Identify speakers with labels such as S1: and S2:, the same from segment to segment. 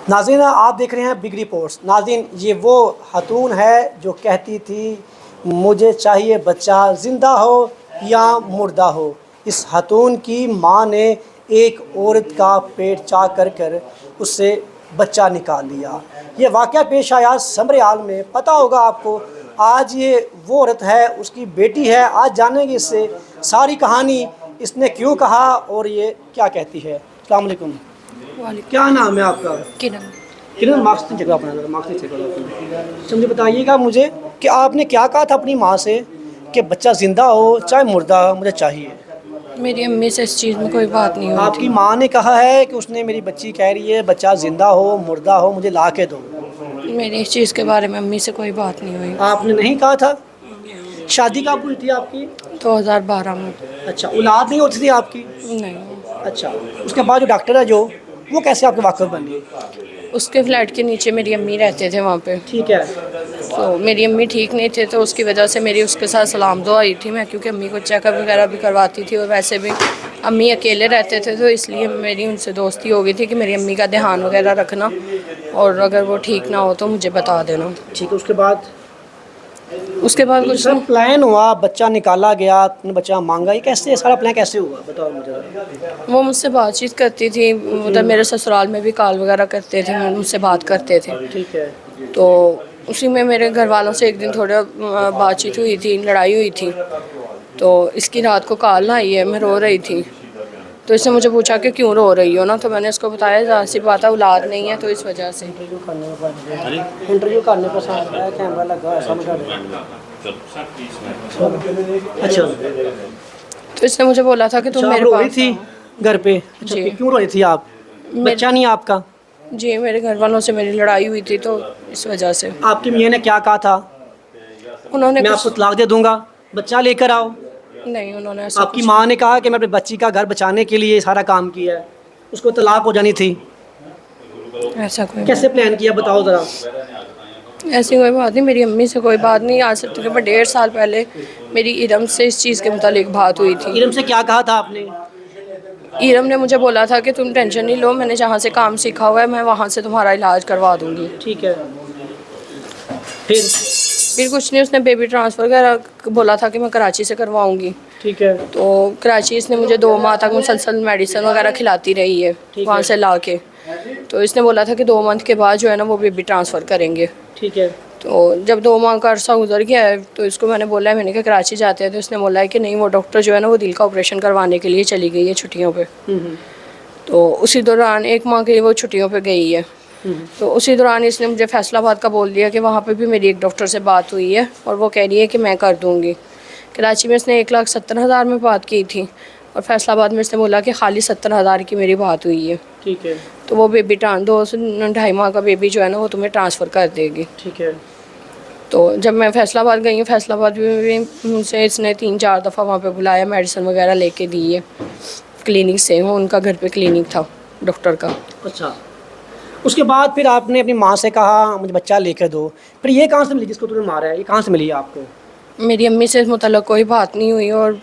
S1: नाज़रीन, आप देख रहे हैं बिग रिपोर्ट्स। नाज़रीन, ये वो खातून है जो कहती थी मुझे चाहिए बच्चा ज़िंदा हो या मुर्दा हो। इस खातून की माँ ने एक औरत का पेट चाक कर उससे बच्चा निकाल लिया। ये वाक़या पेश आया समरियाल में। पता होगा आपको, आज ये वो औरत है, उसकी बेटी है। आज जानेंगे इससे सारी कहानी, इसने क्यों कहा और ये क्या कहती है। अस्सलाम वालेकुम।
S2: वालेकुम।
S1: क्या नाम है आपका?
S2: किरण।
S1: किरण, मार्क्स नहीं चेक अपना, मार्क्स नहीं चेक करो। अच्छा, मुझे बताइएगा मुझे कि आपने क्या कहा था अपनी माँ से कि बच्चा ज़िंदा हो चाहे मुर्दा हो मुझे चाहिए।
S2: मेरी अम्मी से इस चीज़ में कोई बात नहीं हुई
S1: आपकी
S2: थी।
S1: माँ ने कहा है कि उसने मेरी बच्ची कह रही है बच्चा ज़िंदा हो मुर्दा हो मुझे ला के दो।
S2: मेरी इस चीज़ के बारे में अम्मी से कोई बात नहीं हुई।
S1: आपने नहीं कहा था? शादी कब हुई थी आपकी?
S2: 2012 में।
S1: अच्छा, औलाद नहीं होती थी आपकी?
S2: नहीं।
S1: अच्छा, उसके बाद जो डॉक्टर है जो, वो कैसे आपके वाकफ़ बनी?
S2: उसके फ्लैट के नीचे मेरी अम्मी रहते थे वहाँ पे।
S1: ठीक है।
S2: तो मेरी अम्मी ठीक नहीं थे तो उसकी वजह से मेरी उसके साथ सलाम दुआ हुई थी मैं, क्योंकि अम्मी को चेकअप वगैरह भी करवाती थी और वैसे भी अम्मी अकेले रहते थे तो इसलिए मेरी उनसे दोस्ती हो गई थी कि मेरी अम्मी का ध्यान वगैरह रखना और अगर वो ठीक ना हो तो मुझे बता देना।
S1: ठीक है, उसके बाद
S2: उसके बाद कुछ
S1: सर
S2: नहीं।
S1: प्लान हुआ, बच्चा निकाला गया, आपने बच्चा मांगा, ये कैसे सारा प्लान कैसे हुआ बताओ मुझे।
S2: वो मुझसे बातचीत करती थी, मतलब मेरे ससुराल में भी कॉल वगैरह करते थे, मुझसे बात करते थे।
S1: ठीक है।
S2: तो उसी में मेरे घर वालों से एक दिन थोड़ा बातचीत हुई थी, लड़ाई हुई थी। तो इसकी रात को कॉल ना आई है, मैं रो रही थी। तो इसने मुझे पूछा कि क्यों रो रही हो ना, तो मैंने इसको बताया ज़ाहिर सी बात है औलाद नहीं है तो इस वजह से।
S1: इंटरव्यू करने पर साथ है, कैमरा लगा है समझ आ रहा है। अच्छा।
S2: तो इसने मुझे बोला था कि तुम
S1: अच्छा, आप
S2: मेरे
S1: रो रही
S2: पास
S1: थी
S2: आओ।
S1: घर पे? अच्छा,
S2: जी।
S1: क्यों रो रही थी आप?
S2: मेरे
S1: बच्चा नहीं है आपका?
S2: जी मेरे घर वालों से मेरी लड़ाई हुई थी तो इस वजह से।
S1: आपकी मियाँ ने क्या कहा था?
S2: उन्होंने
S1: मैं आपको
S2: कुछ
S1: तलाक दे दूंगा, बच्चा लेकर आओ।
S2: नहीं, उन्होंने ऐसा
S1: आपकी
S2: कुछ
S1: माँ ने कहा कि मैं अपनी बच्ची का घर बचाने के लिए सारा काम किया है, उसको तलाक हो जानी थी।
S2: ऐसा कोई
S1: कैसे
S2: बात
S1: प्लान किया बताओ ज़रा।
S2: ऐसी कोई बात नहीं, मेरी अम्मी से कोई बात नहीं। आज से तकरीबन 1.5 साल पहले मेरी इरम से इस चीज़ के मुतालिक बात हुई थी।
S1: इरम से क्या कहा था आपने?
S2: इरम ने मुझे बोला था कि तुम टेंशन नहीं लो, मैंने जहाँ से काम सीखा हुआ है मैं वहाँ से तुम्हारा इलाज करवा दूँगी।
S1: ठीक है। फिर?
S2: फिर कुछ नहीं, उसने बेबी ट्रांसफ़र का बोला था कि मैं कराची से करवाऊँगी।
S1: ठीक है।
S2: तो कराची इसने मुझे 2 माह तक मुसलसल मेडिसिन वगैरह खिलाती रही है
S1: ठीक
S2: वहाँ
S1: है।
S2: से ला के। तो इसने बोला था कि 2 मंथ के बाद जो है ना वो बेबी ट्रांसफ़र करेंगे।
S1: ठीक है।
S2: तो जब 2 माह का अरसा गुजर गया है तो इसको मैंने बोला है, मैंने कहा कराची जाते हैं, तो इसने बोला है कि नहीं वो डॉक्टर जो है ना वो दिल का ऑपरेशन करवाने के लिए चली गई है छुट्टियों पे।
S1: हम्म।
S2: तो उसी दौरान 1 माह के वो छुट्टियों पे गई है। तो उसी दौरान इसने मुझे फैसलाबाद का बोल दिया कि वहाँ पे भी मेरी एक डॉक्टर से बात हुई है और वो कह रही है कि मैं कर दूँगी। कराची में इसने 1,70,000 में बात की थी और फैसलाबाद में इसने बोला कि खाली 70,000 की मेरी बात हुई है।
S1: ठीक है।
S2: तो वो बेबी 2 से 2.5 माह का बेबी जो है ना वो तुम्हें ट्रांसफ़र कर देगी।
S1: ठीक है।
S2: तो जब मैं फैसलाबाद गई हूँ, फैसलाबाद में भी मुझसे इसने 3-4 दफ़ा वहाँ पे बुलाया, मेडिसिन वगैरह लेके दी है क्लिनिक से। वो उनका घर पे क्लिनिक था डॉक्टर का।
S1: अच्छा, उसके बाद फिर आपने अपनी माँ से कहा मुझे बच्चा लेकर दो। फिर ये कहाँ से मिली जिसको तुमने मारा है, ये कहाँ से मिली है आपको?
S2: मेरी अम्मी से इस मुतल्लक़ कोई बात नहीं हुई और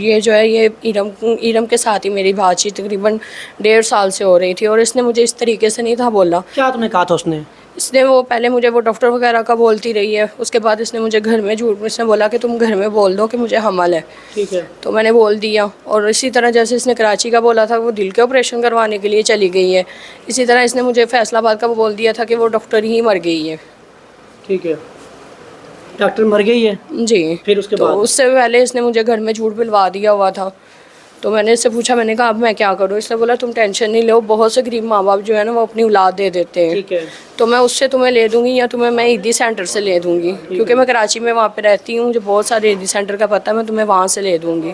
S2: ये जो है ये इरम के साथ ही मेरी बातचीत तकरीबन 1.5 साल से हो रही थी और इसने मुझे इस तरीके से नहीं था बोला।
S1: क्या तुमने कहा था उसने?
S2: इसने वो पहले मुझे वो डॉक्टर वगैरह का बोलती रही है, उसके बाद इसने मुझे घर में इसने बोला कि तुम घर में बोल दो कि मुझे हमल है।
S1: ठीक है।
S2: तो मैंने बोल दिया और इसी तरह जैसे इसने कराची का बोला था वो दिल के ऑपरेशन करवाने के लिए चली गई है, इसी तरह इसने मुझे फैसलाबाद का बोल दिया था कि वो डॉक्टर ही मर गई है।
S1: ठीक है, डॉक्टर मर गई है।
S2: जी।
S1: फिर उसके
S2: तो
S1: बाद?
S2: उससे पहले इसने मुझे घर में झूठ बुलवा दिया हुआ था। तो मैंने इससे पूछा, मैंने कहा अब मैं क्या करूँ? इसने बोला तुम टेंशन नहीं लो, बहुत से गरीब माँ बाप जो है ना वो अपनी औलाद दे देते हैं।
S1: ठीक है।
S2: तो मैं उससे तुम्हें ले दूँगी या तुम्हें मैं ईदी सेंटर से ले दूँगी, क्योंकि मैं कराची में वहाँ पे रहती हूँ, मुझे बहुत सारे ईदी सेंटर का पता है, मैं तुम्हें वहाँ से ले दूँगी।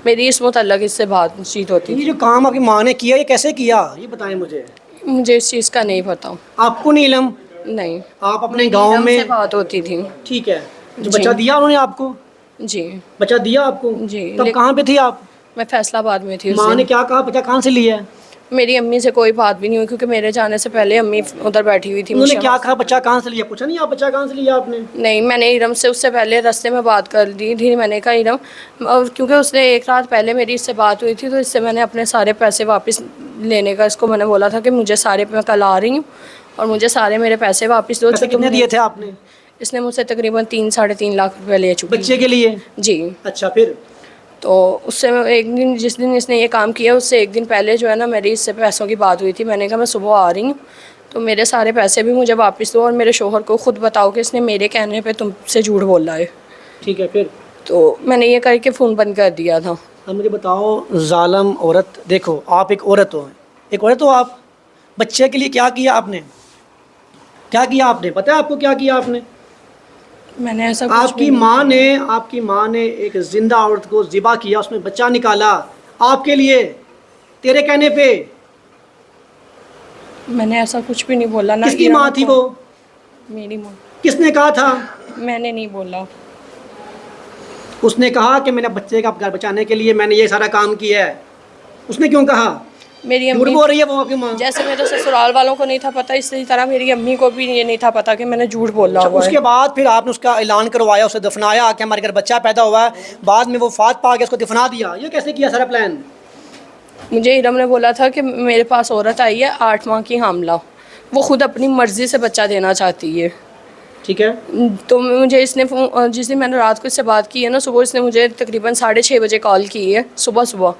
S2: मेरी इस मुतल्लक़ इससे बातचीत होती
S1: ये
S2: थी।
S1: जो काम आपकी माँ ने किया ये कैसे किया ये बताएं मुझे।
S2: मुझे इस चीज़ का नहीं पता।
S1: आपको नहीं इल्म?
S2: नहीं।
S1: आप अपने
S2: मेरी
S1: गांव
S2: इरम से
S1: में?
S2: बात होती थी।
S1: ठीक है। जो
S2: जी।
S1: बच्चा दिया उन्होंने आपको?
S2: जी।
S1: बच्चा दिया आपको?
S2: जी।
S1: तब कहाँ पे थी आप?
S2: मैं फैसलाबाद में थी उस
S1: माँ ने
S2: दिन।
S1: क्या कहा, बच्चा कहाँ से लिया है?
S2: मेरी अम्मी से कोई बात भी नहीं हुई क्योंकि मेरे जाने से पहले अम्मी उधर बैठी हुई थी।
S1: उन्होंने
S2: मुझे
S1: क्या कहा, बच्चा कहाँ से लिया, पूछा नहीं आप बच्चा कहाँ से लिया आपने?
S2: नहीं, मैंने इरम से उससे पहले रास्ते में बात कर दी थी। मैंने कहा इरम, और क्योंकि उसने एक रात पहले मेरी इससे बात हुई थी तो इससे मैंने अपने सारे पैसे वापस लेने का इसको मैंने बोला था कि मुझे सारे, मैं कल आ रही हूँ और मुझे सारे मेरे पैसे वापस दो।
S1: पैसे कितने दिए थे आपने?
S2: इसने मुझसे तकरीबन 3-3.5 लाख रुपए ले चुकी
S1: बच्चे के लिए?
S2: जी।
S1: अच्छा, फिर?
S2: तो उससे मैं एक दिन, जिस दिन इसने ये काम किया उससे एक दिन पहले जो है ना मेरी इससे पैसों की बात हुई थी। मैंने कहा मैं सुबह आ रही हूँ तो मेरे सारे पैसे भी मुझे वापस दो और मेरे शोहर को खुद बताओ कि इसने मेरे कहने पे तुमसे झूठ बोला है।
S1: ठीक है, फिर?
S2: तो मैंने ये करके फ़ोन बंद कर दिया था।
S1: अब मुझे बताओ, जालिम औरत, देखो आप एक औरत हो, एक औरत हो आप, बच्चे के लिए क्या किया आपने? क्या किया आपने, पता है आपको क्या किया आपने?
S2: मैंने ऐसा कुछ
S1: आपकी माँ ने एक जिंदा औरत को ज़िबा किया, उसमें बच्चा निकाला आपके लिए, तेरे कहने पे।
S2: मैंने ऐसा कुछ भी नहीं बोला ना।
S1: किसकी माँ थी वो?
S2: मेरी माँ।
S1: किसने कहा था?
S2: मैंने नहीं बोला।
S1: उसने कहा कि मैंने बच्चे का घर बचाने के लिए मैंने ये सारा काम किया है। उसने क्यों कहा?
S2: मेरी
S1: झूठ
S2: अम्मी,
S1: बोल रही है वो आपकी माँ।
S2: जैसे मेरे ससुराल वालों को नहीं था पता, इसी तरह मेरी अम्मी को भी ये नहीं था पता कि मैंने झूठ बोला हुआ है।
S1: उसके बाद फिर आपने उसका ऐलान करवाया, उसे दफनाया कि हमारे घर बच्चा पैदा हुआ है, बाद में वो फात पा के उसको दफना दिया। ये कैसे किया सारा प्लान?
S2: मुझे इरम ने बोला था कि मेरे पास औरत आई है 8 माह की हामला, वो खुद अपनी मर्ज़ी से बच्चा देना चाहती है।
S1: ठीक है।
S2: तो मुझे इसने जिस दिन मैंने रात को इससे बात की है ना, सुबह इसने मुझे तकरीबन 6:30 बजे कॉल की है, सुबह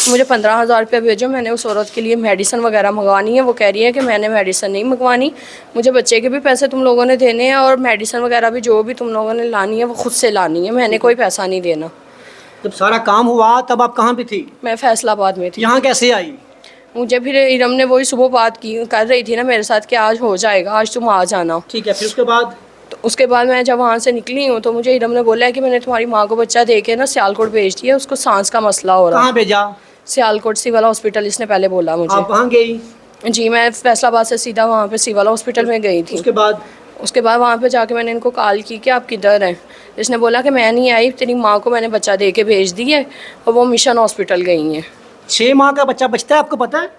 S2: मुझे 15,000 रुपये भेजो, मैंने उस औरत के लिए मेडिसिन वगैरह मंगवानी है। वो कह रही है कि मैंने मेडिसिन नहीं मंगवानी, मुझे बच्चे के भी पैसे तुम लोगों ने देने हैं और मेडिसिन वगैरह भी जो भी तुम लोगों ने लानी है वो खुद से लानी है, मैंने कोई पैसा नहीं देना।
S1: जब सारा काम हुआ तब आप कहाँ पे थी?
S2: मैं फैसलाबाद में थी।
S1: यहाँ कैसे आई?
S2: मुझे फिर इरम ने वही सुबह बात की, कर रही थी ना मेरे साथ कि आज हो जाएगा, आज तुम आ जाना।
S1: ठीक है, फिर उसके बाद?
S2: तो उसके बाद मैं जब वहाँ से निकली हूँ तो मुझे इरम ने बोला है कि मैंने तुम्हारी माँ को बच्चा दे के ना सियालकोट भेज दिया, उसको सांस का मसला हो रहा है।
S1: कहाँ भेजा?
S2: सियालकोट सिविल हॉस्पिटल, इसने पहले बोला मुझे।
S1: आप वहाँ गई?
S2: जी, मैं फैसलाबाद से सीधा वहाँ पे सिविल हॉस्पिटल में गई थी। उसके बाद वहाँ पे जाके मैंने इनको कॉल की कि आप किधर हैं। इसने बोला कि मैं नहीं आई, तेरी माँ को मैंने बच्चा दे के भेज दी है और वो मिशन हॉस्पिटल गई हैं।
S1: 6 माह का बच्चा बचता है, आपको पता है?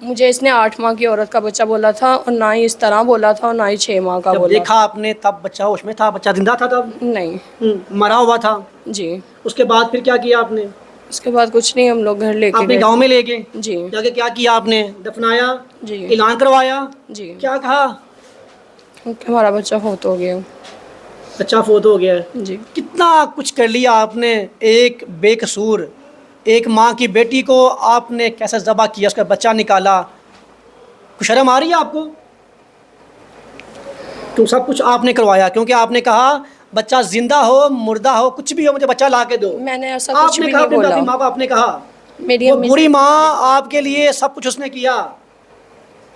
S2: मुझे इसने 8 माह की औरत का बच्चा बोला था और ना ही इस तरह बोला था और ना ही 6 माह का
S1: जब
S2: बोला।
S1: देखा आपने तब बच्चा होश में था, बच्चा जिंदा था तब?
S2: नहीं।
S1: मरा हुआ था?
S2: जी।
S1: उसके बाद फिर क्या किया आपने?
S2: उसके बाद कुछ नहीं, हम लोग घर लेके
S1: अपने
S2: गए।
S1: गांव में ले गए?
S2: जी।
S1: जाके क्या किया आपने? दफनाया?
S2: जी।
S1: ऐलान करवाया?
S2: जी।
S1: क्या कहा?
S2: हमारा बच्चा फोत हो गया।
S1: बच्चा फोत हो गया है?
S2: जी।
S1: कितना कुछ कर लिया आपने, एक बेकसूर एक माँ की बेटी को आपने कैसे ज़बह किया, उसका बच्चा निकाला। कुछ शर्म आ रही है आपको? क्यों सब कुछ आपने करवाया, क्योंकि आपने कहा बच्चा जिंदा हो मुर्दा हो कुछ भी हो मुझे बच्चा ला के दो।
S2: मैंने ऐसा कुछ
S1: आपने
S2: भी
S1: कहा,
S2: नहीं बोला।
S1: अपनी माँ को आपने कहा,
S2: मेरी
S1: वो
S2: अम्मी
S1: बुरी माँ आपके लिए सब कुछ उसने किया,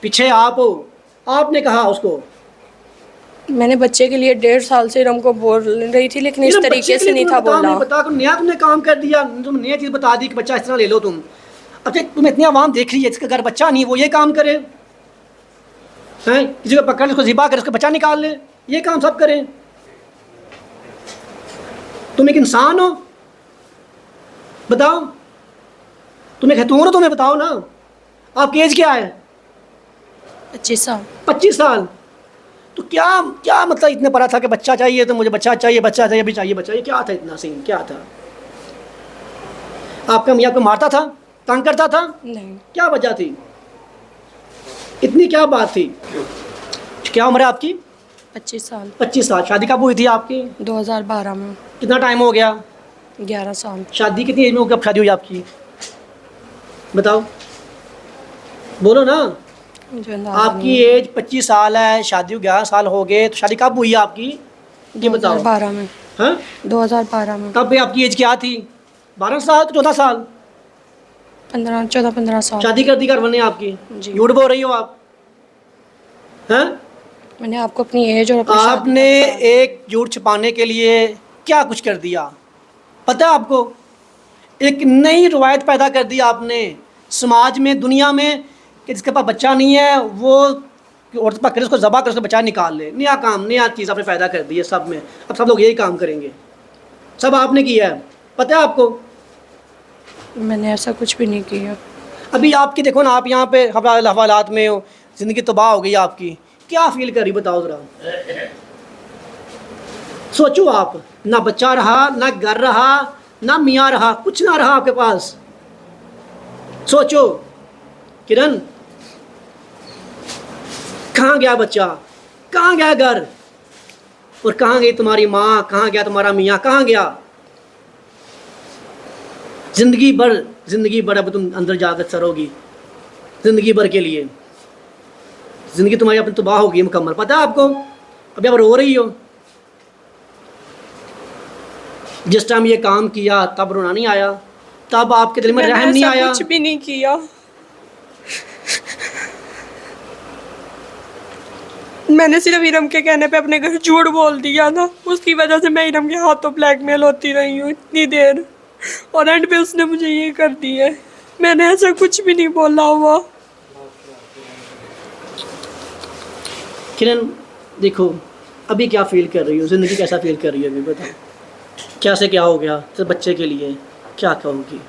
S1: पीछे आप हो। आपने कहा उसको,
S2: मैंने बच्चे के लिए 1.5 साल से रम को बोल रही थी लेकिन इस तरीके से नहीं था बोला।
S1: बता नया तुमने काम कर दिया, तुम नया चीज़ बता दी कि बच्चा इस तरह ले लो तुम। अब तुम इतनी आवाम देख रही है जिसका घर बच्चा नहीं, वो ये काम करे हैं, किसी को पकड़ उसको ज़िबा कर उसका बच्चा निकाल ले, ये काम सब करें। तुम एक इंसान हो, बताओ तुम एक खतून हो, तुम्हें बताओ ना आपकी एज क्या है?
S2: 25 साल।
S1: 25 साल। तो क्या क्या मतलब इतने पड़ा था कि बच्चा चाहिए तो मुझे बच्चा चाहिए, बच्चा चाहिए, अभी चाहिए बच्चा, ये क्या था इतना सीन, क्या था? आपका मियाँ को मारता था, तंग करता था?
S2: नहीं।
S1: क्या वजह थी, इतनी क्या बात थी? क्या उम्र है आपकी?
S2: 25 साल।
S1: 25 साल। शादी कब हुई थी आपकी?
S2: 2012 में।
S1: कितना टाइम हो गया?
S2: 11 साल।
S1: शादी कितनी एज में कब शादी हुई आपकी, बताओ, बोलो ना। आपकी एज 25 साल है, शादी 11 साल हो गए, तो शादी कब हुई आपकी, ये बताओ।
S2: 2012 में।
S1: हाँ
S2: 2012 में।
S1: तब आपकी एज क्या थी? 12 साल तो 14 साल?
S2: 14-15 साल।
S1: शादी कर दी घर वाले ने आपकी?
S2: जी।
S1: झूठ बोल रही हो आप, हैं?
S2: मैंने आपको अपनी एज और अपनी
S1: आपने एक झूठ छिपाने के लिए क्या कुछ कर दिया, पता है आपको? एक नई रवायत पैदा कर दी आपने समाज में, दुनिया में, कि जिसके पास बच्चा नहीं है वो औरत पकड़े उसको ज़बह कर उसका बच्चा निकाल ले। नया काम, नया चीज़ आपने पैदा कर दी है सब में। अब सब लोग यही काम करेंगे, सब आपने किया है, पता है आपको?
S2: मैंने ऐसा कुछ भी नहीं किया।
S1: अभी आपकी देखो ना, आप यहाँ पे हवालात में हो, ज़िंदगी तबाह हो गई आपकी, क्या फील कर रही बताओ ज़रा। सोचो आप, ना बच्चा रहा, ना घर रहा, ना मियाँ रहा, कुछ ना रहा आपके पास। सोचो किरण, कहाँ गया बच्चा, कहाँ गया घर, और कहाँ गई तुम्हारी माँ, कहाँ गया तुम्हारा मियाँ, कहाँ गया। ज़िंदगी भर अब तुम अंदर जाकर सरोगी, ज़िंदगी भर के लिए। ज़िंदगी तुम्हारी अपनी तबाह होगी मुकम्मल, पता है आपको। अभी आप रो रही हो, जिस टाइम ये काम किया तब रोना नहीं आया, तब आपके दिल में रहम नहीं आया।
S2: कुछ भी नहीं किया, मैंने सिर्फ इरम के कहने पे अपने घर झूठ बोल दिया था, उसकी वजह से मैं इरम के हाथों ब्लैकमेल होती रही हूँ इतनी देर, और एंड पे उसने मुझे ये कर दी है। मैंने ऐसा कुछ भी नहीं बोला हुआ।
S1: किरण देखो, अभी क्या फील कर रही हो, ज़िंदगी कैसा फील कर रही हो अभी बताओ, कैसे क्या हो गया तो बच्चे के लिए क्या कहोगी।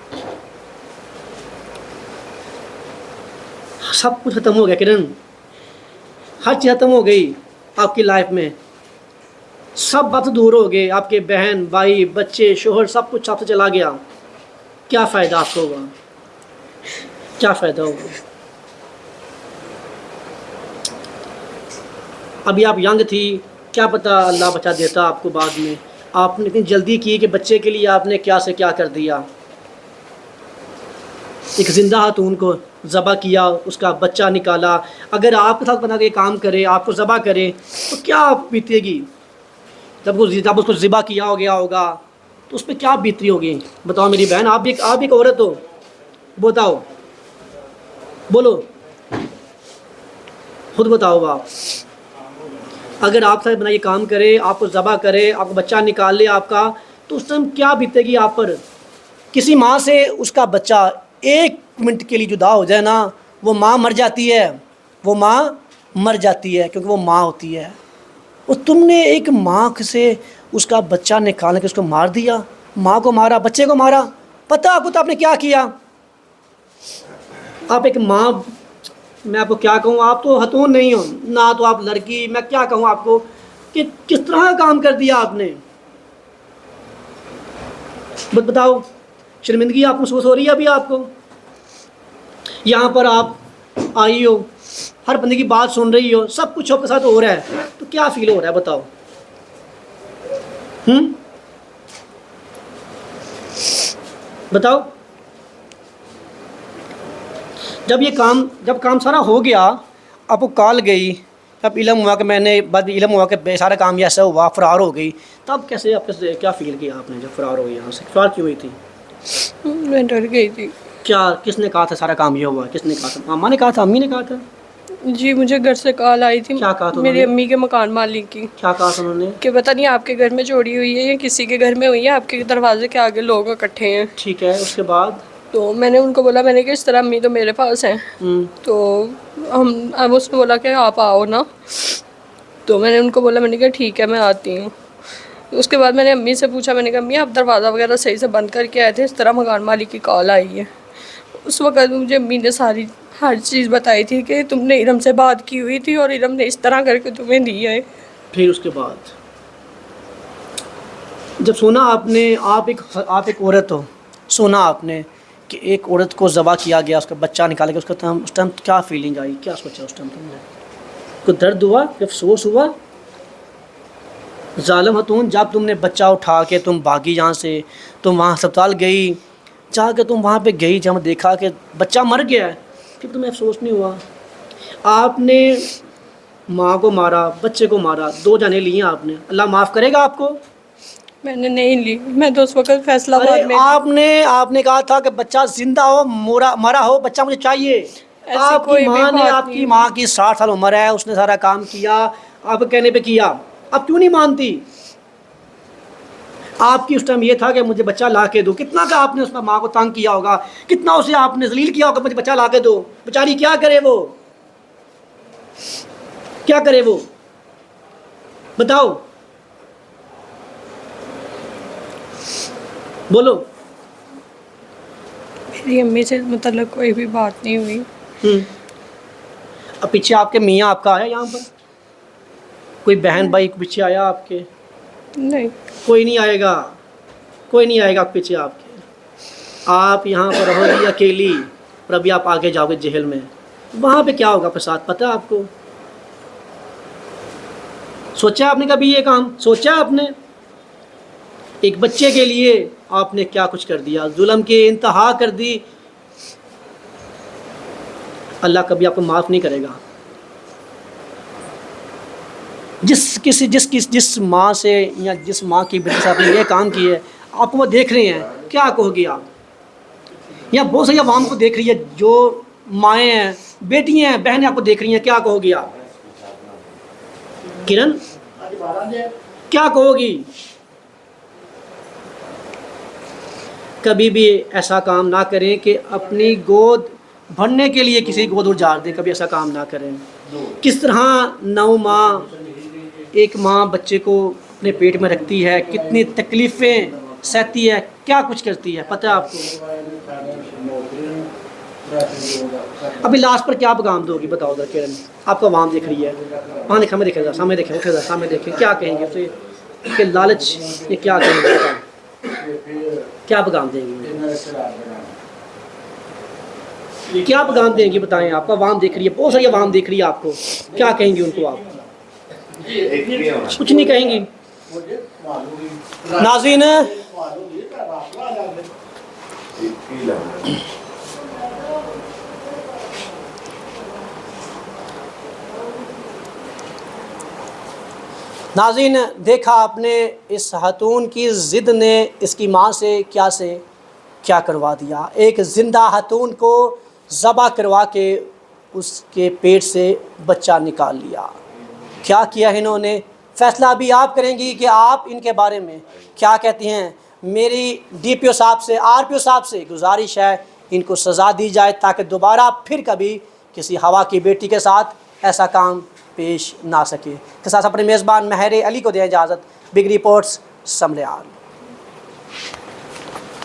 S1: सब कुछ ख़त्म हो गया किरण, हर चीज़ ख़त्म हो गई आपकी लाइफ में, सब बात दूर हो गए, आपके बहन भाई बच्चे शोहर सब कुछ आपसे चला गया, क्या फ़ायदा आपको होगा, क्या फ़ायदा होगा। अभी आप यंग थी, क्या पता अल्लाह बचा देता आपको बाद में। आपने इतनी जल्दी की कि बच्चे के लिए आपने क्या से क्या कर दिया। एक ज़िंदा खातून को ज़बह किया, उसका बच्चा निकाला। अगर आपके साथ बना के काम करे, आपको ज़बह करे तो क्या बीतेगी। जब उसको ज़िबा किया हो गया होगा तो उस पर क्या बीतती होगी बताओ मेरी बहन। आप भी एक औरत हो, बताओ, बोलो, खुद बताओ आप। अगर आप साथ बना ये काम करे, आपको ज़बह करे, आपको बच्चा निकाल ले आपका, तो उस टाइम क्या बीतेगी आप पर। किसी माँ से उसका बच्चा 1 मिनट के लिए जुदा हो जाए ना, वो माँ मर जाती है, वो माँ मर जाती है, क्योंकि वो माँ होती है। और तुमने एक माँ से उसका बच्चा निकाल के उसको मार दिया, माँ को मारा, बच्चे को मारा। पता आपको तो आपने क्या किया। आप एक माँ, मैं आपको क्या कहूँ, आप तो हतून नहीं हो ना, तो आप लड़की, मैं क्या कहूँ आपको कि किस तरह का काम कर दिया आपने। बताओ, शर्मिंदगी आप महसूस हो रही है अभी आपको। यहाँ पर आप आई हो, हर बंदे की बात सुन रही हो, सब कुछ आपके साथ हो रहा है, तो क्या फील हो रहा है बताओ। बताओ। जब काम सारा हो गया, आपको कॉल गई, तब इल्म हुआ कि मैंने, बाद इल्म हुआ कि सारा काम ऐसा हुआ, फ़रार हो गई, तब कैसे आपके क्या फ़ील किया आपने जब फ़रार हो गई यहाँ से। फ़रार क्यों हुई थी।
S2: मैं डर गई थी।
S1: क्या, किसने कहा था सारा काम ये हुआ, किसने कहा था। अम्मा ने कहा था, अम्मी ने कहा था।
S2: जी, मुझे घर से कॉल आई थी।
S1: क्या कहा था
S2: मेरी
S1: उन्होंने?
S2: अम्मी के मकान मालिक की।
S1: क्या कहा था उन्होंने?
S2: कि पता नहीं आपके घर में चोरी हुई है या किसी के घर में हुई है, आपके दरवाजे के आगे लोग इकट्ठे हैं।
S1: ठीक है, उसके बाद
S2: तो मैंने उनको बोला, मैंने कि इस तरह अम्मी तो मेरे पास हैं। तो अब उसने बोला कि आप आओ ना। तो मैंने उनको बोला, मैंने कहा ठीक है मैं आती हूँ। उसके बाद मैंने अम्मी से पूछा, मैंने कहा अम्मी आप दरवाज़ा वगैरह सही से बंद करके आए थे, इस तरह मकान मालिक की कॉल आई है। उस वक्त मुझे अम्मी ने सारी हर चीज़ बताई थी कि तुमने इरम से बात की हुई थी और इरम ने इस तरह करके तुम्हें दी है।
S1: फिर उसके बाद जब सुना आपने, आप एक औरत हो, सुना आपने कि एक औरत को ज़बह किया गया, उसका बच्चा निकाल के, उसका उस टाइम क्या फीलिंग आई, क्या सोचा उस टाइम तुमने। कोई दर्द हुआ, अफसोस हुआ। ज़ालिम हतून, जब तुमने बच्चा उठा के तुम भागी यहाँ से, तुम वहाँ अस्पताल गई, जाकर तुम वहाँ पे गई, जब देखा कि बच्चा मर गया है, फिर तुम्हें अफसोस नहीं हुआ। आपने माँ को मारा, बच्चे को मारा, 2 जाने लिए आपने, अल्लाह माफ़ करेगा आपको।
S2: मैंने नहीं ली, मैं तो उस वक्त फैसलाबाद में।
S1: आपने कहा था कि बच्चा जिंदा हो, मरा हो, बच्चा मुझे चाहिए।
S2: कोई भी बात
S1: आपकी
S2: नहीं।
S1: माँ की 60 साल उम्र है, उसने सारा काम किया, आपके कहने पे किया, अब क्यों नहीं मानती। आपकी उस टाइम ये था कि मुझे बच्चा ला के दो। कितना का आपने उस माँ को तंग किया होगा, कितना उसे आपने जलील किया होगा, मुझे बच्चा ला के दो। बेचारी क्या करे, वो क्या करे, वो बताओ,
S2: मेरी अम्मी से मतलब कोई भी बात नहीं हुई।
S1: अब पीछे आपके मियाँ आपका आया यहाँ पर? कोई बहन भाई पीछे आया आपके?
S2: नहीं।
S1: कोई नहीं आएगा, कोई नहीं आएगा पीछे आपके। आप यहाँ पर रहोगी अकेली, और अभी आप आगे जाओगे जेल में। वहाँ पे क्या होगा आपके साथ, पता है आपको? सोचा आपने कभी ये काम? सोचा आपने? एक बच्चे के लिए आपने क्या कुछ कर दिया, जुल्म की इंतहा कर दी। अल्लाह कभी आपको माफ़ नहीं करेगा। जिस माँ से या जिस माँ की बेटी से आपने ये काम किया है, आपको वो देख रहे हैं, क्या कहोगी आप? या बहुत सारी आवाम को देख रही है, जो माएँ हैं, बेटियाँ हैं, बहनें आपको देख रही हैं, क्या कहोगी आप? किरण, क्या कहोगी? कभी भी ऐसा काम ना करें कि अपनी गोद भरने के लिए किसी गोद उजाड़ दें, कभी ऐसा काम ना करें। किस तरह 9 माह एक माँ बच्चे को अपने पेट में रखती है, कितनी तकलीफ़ें सहती है, क्या कुछ करती है, पता है आपको? अभी लास्ट पर क्या पैगाम दोगी, बताओ जरा किरण? आपको आवाम देख रही है, वहाँ देखा, मैं देखेगा, सामने देखें, सामने देखें, क्या कहेंगे तो कि लालच, ये क्या कहेंगे, बताओ, क्या पैगाम देंगे, क्या पैगाम देंगे, बताएं? आपका आवाम देख रही है, बहुत सारी आवाम देख रही है आपको, क्या कहेंगी उनको आप? कुछ नहीं कहेंगी। नाज़रीन, नाज़रीन, देखा आपने इस खातून की ज़िद ने इसकी माँ से क्या करवा दिया। एक ज़िंदा खातून को ज़बह करवा के उसके पेट से बच्चा निकाल लिया। क्या किया इन्होंने? फ़ैसला अभी आप करेंगी कि आप इनके बारे में क्या कहती हैं। मेरी DPO साहब से, RPO साहब से गुजारिश है, इनको सज़ा दी जाए ताकि दोबारा फिर कभी किसी हवा की बेटी के साथ ऐसा काम पेश ना सके। के साथ अपने मेज़बान महर अली को दें इजाज़त। Big reports, समलेआल।